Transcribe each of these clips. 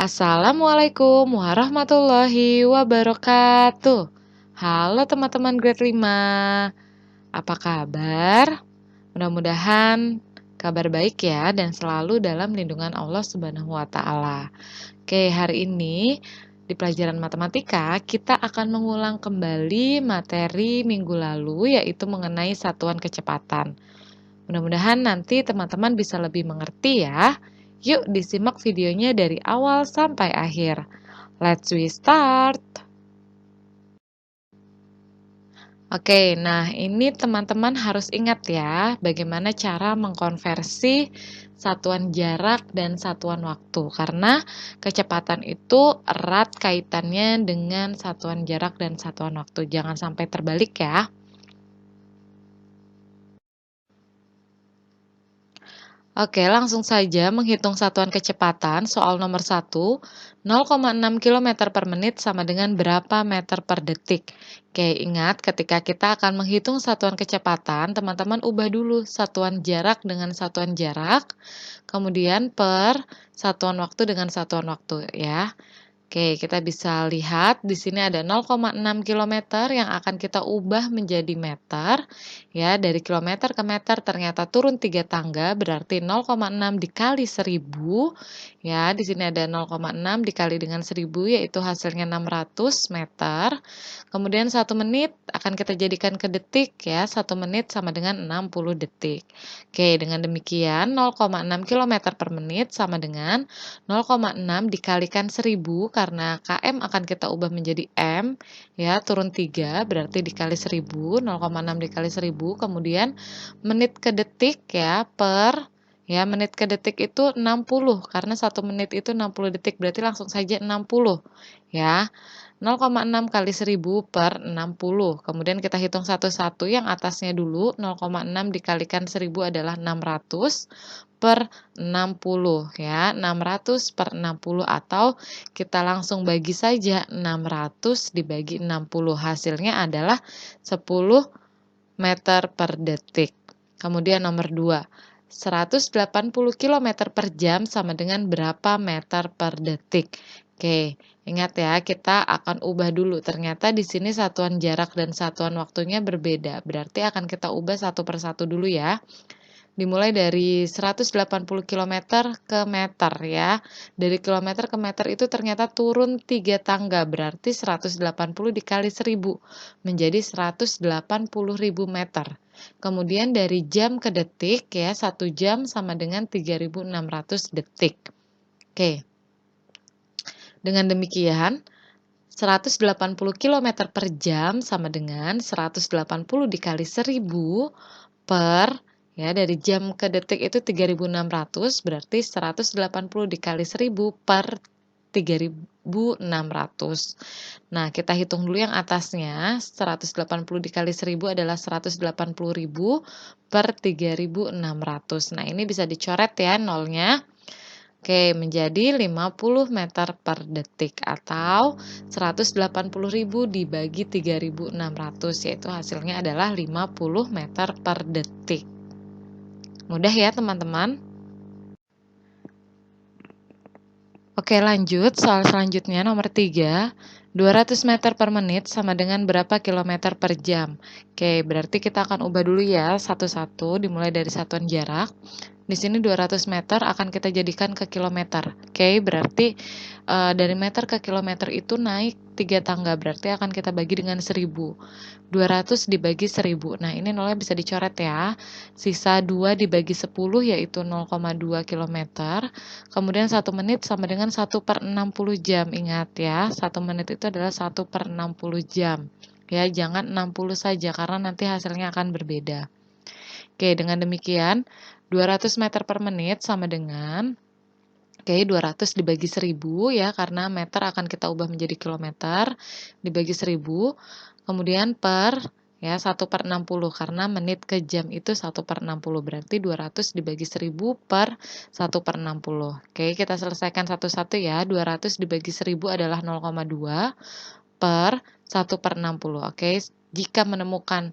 Assalamualaikum warahmatullahi wabarakatuh. Halo teman-teman grade 5. Apa kabar? Mudah-mudahan kabar baik ya dan selalu dalam lindungan Allah Subhanahu wa taala. Oke, hari ini di pelajaran matematika kita akan mengulang kembali materi minggu lalu yaitu mengenai satuan kecepatan. Mudah-mudahan nanti teman-teman bisa lebih mengerti ya. Yuk disimak videonya dari awal sampai akhir. Let's we start. Oke, nah ini teman-teman harus ingat ya, bagaimana cara mengkonversi satuan jarak dan satuan waktu. Karena kecepatan itu erat kaitannya dengan satuan jarak dan satuan waktu. Jangan sampai terbalik ya. Oke, langsung saja menghitung satuan kecepatan. Soal nomor 1, 0,6 km per menit sama dengan berapa meter per detik? Oke, ingat ketika kita akan menghitung satuan kecepatan, teman-teman ubah dulu satuan jarak dengan satuan jarak, kemudian per satuan waktu dengan satuan waktu ya. Oke, kita bisa lihat di sini ada 0,6 km yang akan kita ubah menjadi meter. Ya, dari kilometer ke meter ternyata turun 3 tangga, berarti 0,6 dikali 1000. Ya, di sini ada 0,6 dikali dengan 1000, yaitu hasilnya 600 meter. Kemudian 1 menit akan kita jadikan ke detik, ya. 1 menit sama dengan 60 detik. Oke, dengan demikian 0,6 km per menit sama dengan 0,6 dikalikan 1000, karena km akan kita ubah menjadi m, ya, turun 3 berarti dikali 1000, 0,6 dikali 1000, kemudian menit ke detik ya menit ke detik itu 60, karena 1 menit itu 60 detik, berarti langsung saja 60 ya. 0,6 kali 1000 per 60. Kemudian kita hitung satu-satu, yang atasnya dulu. 0,6 dikalikan 1000 adalah 600 per 60 ya. 600 per 60, atau kita langsung bagi saja 600 dibagi 60. Hasilnya adalah 10 meter per detik. Kemudian nomor 2. 180 km per jam sama dengan berapa meter per detik? Oke, ingat ya, kita akan ubah dulu. Ternyata di sini satuan jarak dan satuan waktunya berbeda. Berarti akan kita ubah satu persatu dulu ya. Dimulai dari 180 km ke meter ya. Dari kilometer ke meter itu ternyata turun 3 tangga. Berarti 180 dikali 1000 menjadi 180.000 meter. Kemudian dari jam ke detik ya, 1 jam sama dengan 3600 detik. Oke. Dengan demikian 180 km per jam sama dengan 180 dikali 1000 per, ya, dari jam ke detik itu 3600, berarti 180 dikali 1000 per 3600. Nah, kita hitung dulu yang atasnya. 180 dikali 1000 adalah 180.000 per 3600. Nah, ini bisa dicoret ya nolnya. Oke, menjadi 50 meter per detik, atau 180.000 dibagi 3600, yaitu hasilnya adalah 50 meter per detik. Mudah ya teman-teman? Oke, lanjut. Soal selanjutnya nomor 3. 200 meter per menit sama dengan berapa kilometer per jam? Oke, berarti kita akan ubah dulu ya satu-satu, dimulai dari satuan jarak. Di sini 200 meter akan kita jadikan ke kilometer. Oke, berarti dari meter ke kilometer itu naik 3 tangga, berarti akan kita bagi dengan 1000. 200 dibagi 1000. Nah, ini nolnya bisa dicoret ya. Sisa 2 dibagi 10 yaitu 0,2 km. Kemudian 1 menit sama dengan 1 per 60 jam. Ingat ya, 1 menit itu adalah 1 per 60 jam. Ya, jangan 60 saja karena nanti hasilnya akan berbeda. Oke, dengan demikian 200 meter per menit sama dengan, 200 dibagi 1000 ya, karena meter akan kita ubah menjadi kilometer, dibagi 1000, kemudian per, ya, 1 per 60, karena menit ke jam itu 1 per 60, berarti 200 dibagi 1000 per 1 per 60. Oke, kita selesaikan satu-satu ya. 200 dibagi 1000 adalah 0,2 per 1 per 60. Oke, jika menemukan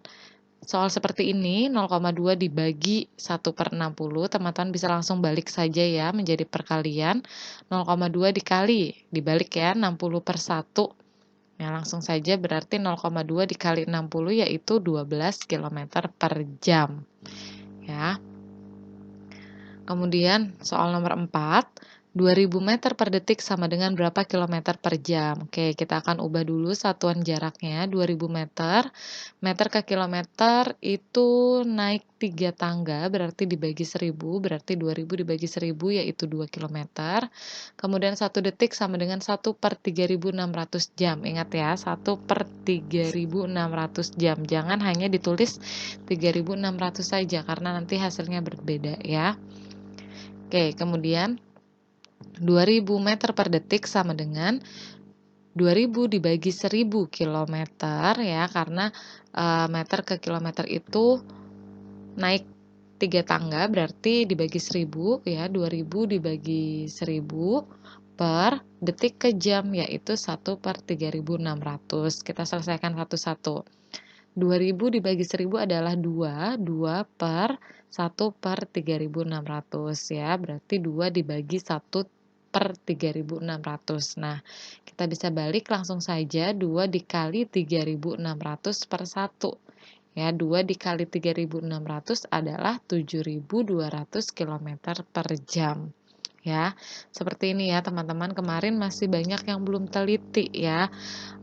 soal seperti ini 0,2 dibagi 1/60, teman-teman bisa langsung balik saja ya menjadi perkalian. 0,2 dibalik ya 60/1. Nah, langsung saja berarti 0,2 dikali 60 yaitu 12 km per jam. Ya. Kemudian soal nomor 4, 2000 meter per detik sama dengan berapa kilometer per jam? Oke, kita akan ubah dulu satuan jaraknya, 2000 meter. Meter ke kilometer itu naik 3 tangga, berarti dibagi 1000, berarti 2000 dibagi 1000 yaitu 2 kilometer. Kemudian 1 detik sama dengan 1/3600 jam. Ingat ya, 1/3600 jam. Jangan hanya ditulis 3600 saja, karena nanti hasilnya berbeda ya. Oke, kemudian 2000 meter per detik sama dengan 2000 dibagi 1000 kilometer ya, karena meter ke kilometer itu naik 3 tangga, berarti dibagi 1000 ya, 2000 dibagi 1000 per detik ke jam, yaitu 1/3600. Kita selesaikan satu-satu. 2000 dibagi 1000 adalah 2 per 1/3600 ya, berarti 2 dibagi 1/3600. Nah, kita bisa balik langsung saja 2 dikali 3600 per 1. Ya, 2 dikali 3600 adalah 7200 km per jam. Ya, seperti ini ya teman-teman, kemarin masih banyak yang belum teliti ya,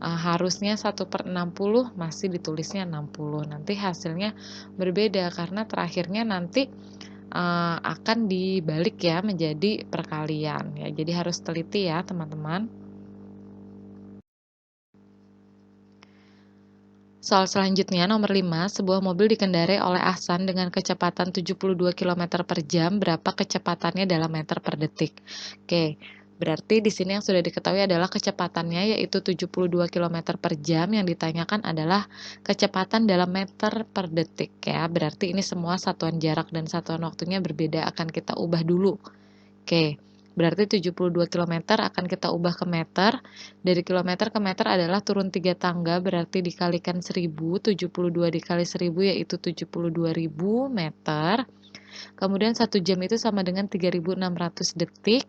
harusnya 1/60 masih ditulisnya 60, nanti hasilnya berbeda karena terakhirnya nanti akan dibalik ya menjadi perkalian ya, jadi harus teliti ya teman-teman. Soal selanjutnya nomor 5, sebuah mobil dikendarai oleh Ahsan dengan kecepatan 72 km per jam, berapa kecepatannya dalam meter per detik? Oke, berarti di sini yang sudah diketahui adalah kecepatannya yaitu 72 km per jam, yang ditanyakan adalah kecepatan dalam meter per detik ya. Berarti ini semua satuan jarak dan satuan waktunya berbeda, akan kita ubah dulu. Oke. Berarti 72 km akan kita ubah ke meter. Dari kilometer ke meter adalah turun 3 tangga, berarti dikalikan 1000. 72 dikali 1000 yaitu 72.000 meter. Kemudian 1 jam itu sama dengan 3600 detik.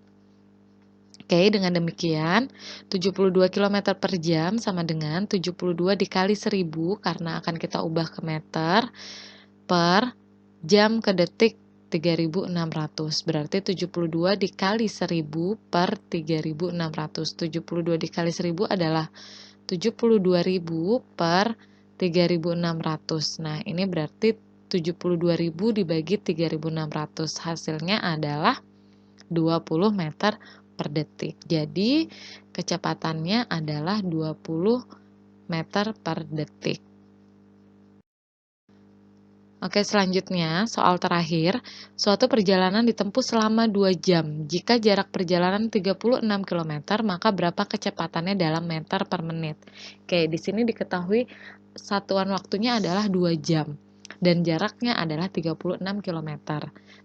Oke, dengan demikian 72 km per jam sama dengan 72 dikali 1000 karena akan kita ubah ke meter per jam ke detik 3600, berarti 72 dikali 1000 per 3600. 72 dikali 1000 adalah 72.000 per 3600. Nah, ini berarti 72.000 dibagi 3600. Hasilnya adalah 20 meter per detik. Jadi, kecepatannya adalah 20 meter per detik. Oke, selanjutnya soal terakhir, suatu perjalanan ditempuh selama 2 jam. Jika jarak perjalanan 36 km, maka berapa kecepatannya dalam meter per menit? Oke, di sini diketahui satuan waktunya adalah 2 jam dan jaraknya adalah 36 km.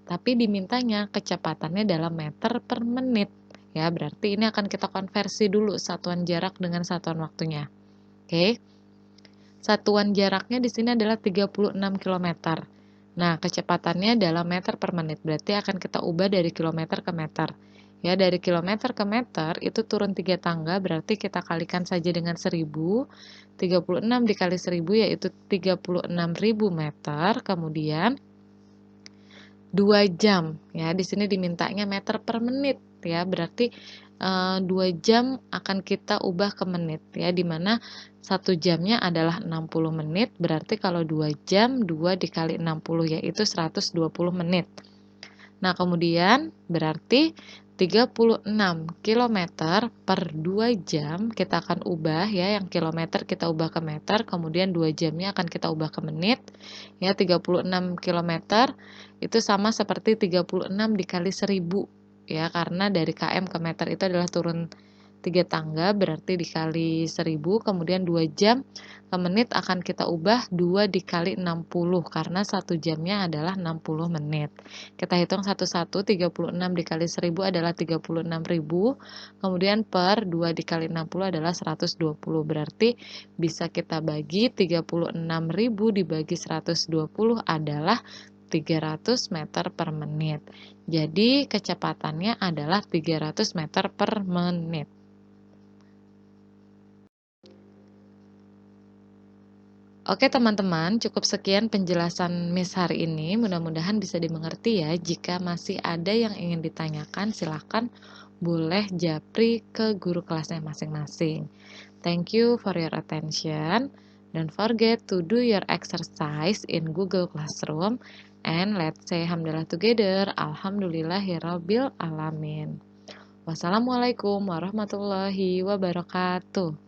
Tapi dimintanya kecepatannya dalam meter per menit. Ya, berarti ini akan kita konversi dulu satuan jarak dengan satuan waktunya. Oke. Satuan jaraknya di sini adalah 36 km. Nah, kecepatannya dalam meter per menit, berarti akan kita ubah dari kilometer ke meter. Ya, dari kilometer ke meter itu turun 3 tangga, berarti kita kalikan saja dengan 1000. 36 dikali 1000 yaitu 36.000 meter, kemudian 2 jam. Ya, di sini dimintanya meter per menit ya, berarti 2 jam akan kita ubah ke menit ya, dimana 1 jamnya adalah 60 menit, berarti kalau 2 jam 2 dikali 60 yaitu 120 menit. Nah, kemudian berarti 36 km per 2 jam kita akan ubah ya, yang kilometer kita ubah ke meter, kemudian 2 jamnya akan kita ubah ke menit. Ya, 36 km itu sama seperti 36 dikali 1000 ya, karena dari km ke meter itu adalah turun 3 tangga berarti dikali 1000, kemudian 2 jam ke menit akan kita ubah 2 dikali 60 karena 1 jamnya adalah 60 menit. Kita hitung satu-satu, 36 dikali 1000 adalah 36.000, kemudian per 2 dikali 60 adalah 120, berarti bisa kita bagi 36.000 dibagi 120 adalah 300 meter per menit. Jadi kecepatannya adalah 300 meter per menit. Oke teman-teman, cukup sekian penjelasan Miss hari ini. Mudah-mudahan bisa dimengerti ya. Jika masih ada yang ingin ditanyakan, silahkan boleh japri ke guru kelasnya masing-masing. Thank you for your attention. Don't forget to do your exercise in Google Classroom. And let's say Alhamdulillah together. Alhamdulillahirabbil alamin. Wassalamualaikum warahmatullahi wabarakatuh.